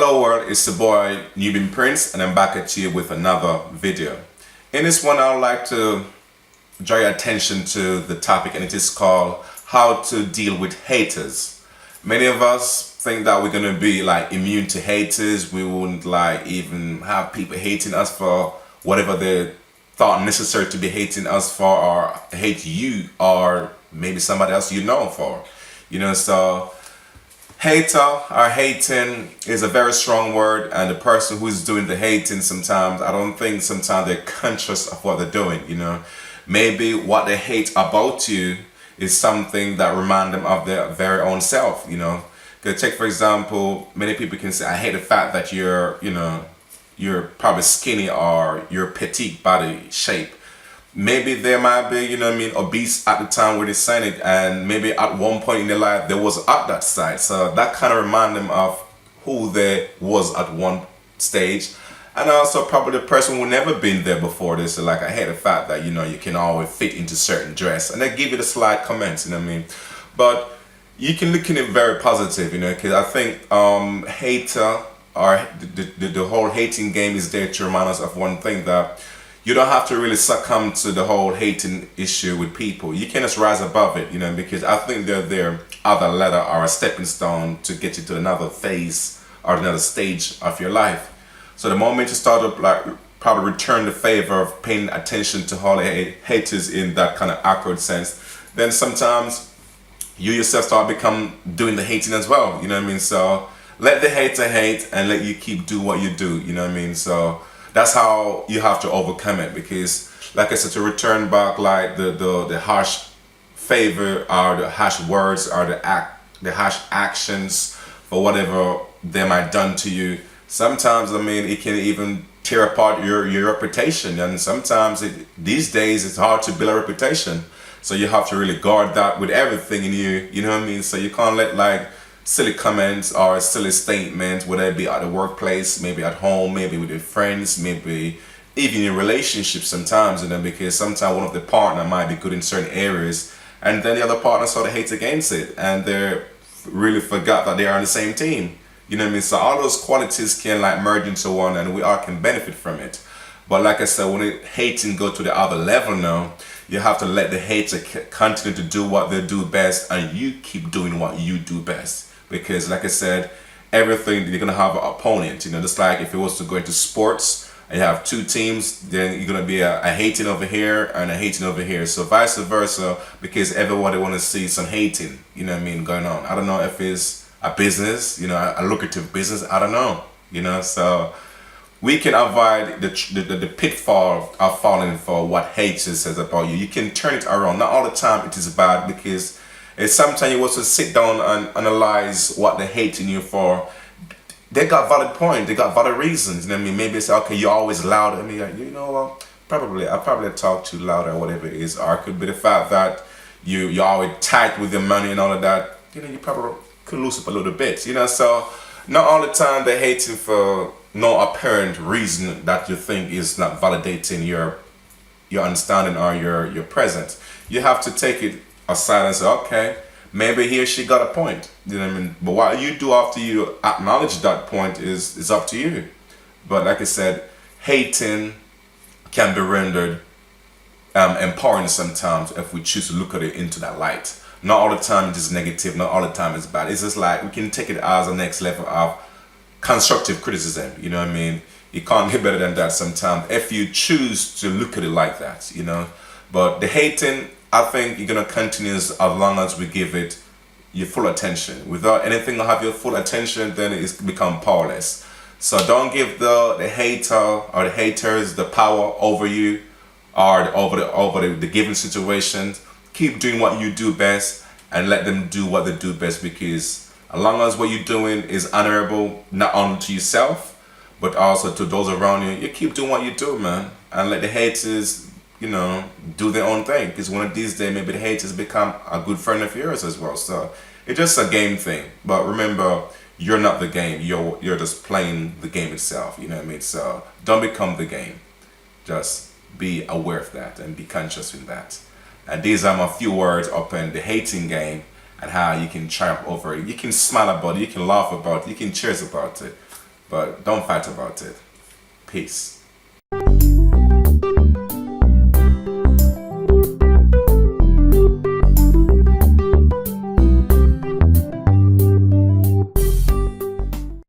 Hello world, it's the boy Nubian Prince and I'm back at you with another video. In this one I would like to draw your attention to the topic, and it is called how to deal with haters. Many of us think that we're gonna be like immune to haters. We wouldn't like even have people hating us for whatever they thought necessary to be hating us for, or hate you or maybe somebody else you know for. So hater or hating is a very strong word, and the person who's doing the hating, sometimes I don't think sometimes they're conscious of what they're doing. Maybe what they hate about you is something that remind them of their very own self. Because take for example, many people can say, I hate the fact that you're probably skinny or you're petite body shape. Maybe they might be, obese at the time when they're saying it, and maybe at one point in their life they was at that side. So that kind of remind them of who they was at one stage. And also probably the person who never been there before. They say like, I hate the fact that, you can always fit into certain dress. And they give you the slight comments, But you can look at it very positive, because I think hater or the whole hating game is there to remind us of one thing, that you don't have to really succumb to the whole hating issue with people. You can just rise above it, because I think they're their other ladder or a stepping stone to get you to another phase or another stage of your life. So the moment you start to probably return the favor of paying attention to all the haters in that kind of awkward sense, then sometimes you yourself start doing the hating as well. So let the hater hate and let you keep do what you do. So that's how you have to overcome it, because like I said, to return back like the harsh favor or the harsh words or the harsh actions for whatever they might done to you, sometimes it can even tear apart your reputation. And sometimes these days it's hard to build a reputation, so you have to really guard that with everything in you. So you can't let like silly comments or silly statements, whether it be at the workplace, maybe at home, maybe with your friends, maybe even in relationships sometimes, because sometimes one of the partner might be good in certain areas and then the other partner sort of hates against it, and they really forgot that they are on the same team. So all those qualities can like merge into one, and we all can benefit from it. But like I said, when hating go to the other level now, you have to let the hater continue to do what they do best, and you keep doing what you do best. Because like I said, everything, you're gonna have an opponent. Just like if it was to go into sports and you have two teams, then you're gonna be a hating over here and a hating over here. So vice versa, because everybody wanna see some hating, going on. I don't know if it's a business, a lucrative business, I don't know. So we can avoid the pitfall of falling for what haters says about you. You can turn it around. Not all the time it is bad, because it's sometimes you also sit down and analyze what they're hating you for. They got valid point, they got valid reasons. Maybe it's okay, you're always loud. What? I probably talk too loud or whatever it is. Or it could be the fact that you're always tight with your money and all of that. You probably could lose up a little bit. So not all the time they're hating for no apparent reason that you think is not validating your understanding or your presence. You have to take it aside and say, okay, maybe he or she got a point. But what you do after you acknowledge that point is up to you. But like I said, hating can be rendered empowering sometimes if we choose to look at it into that light. Not all the time it is negative, not all the time it's bad. It's just like we can take it as a next level of constructive criticism. You can't get better than that sometimes if you choose to look at it like that. But the hating, I think you're gonna continue as long as we give it your full attention. Without anything to have your full attention, then it's become powerless. So don't give the hater or the haters the power over you or over the given situation. Keep doing what you do best and let them do what they do best, because as long as what you're doing is honorable, not only to yourself but also to those around you, you keep doing what you do, man, and let the haters do their own thing, because one of these days maybe the haters become a good friend of yours as well. So it's just a game thing, but remember, you're not the game, you're just playing the game itself. So don't become the game, just be aware of that and be conscious in that. And these are my few words upon the hating game and how you can triumph over it. You can smile about it, you can laugh about it, you can cheers about it. but don't fight about it. Peace.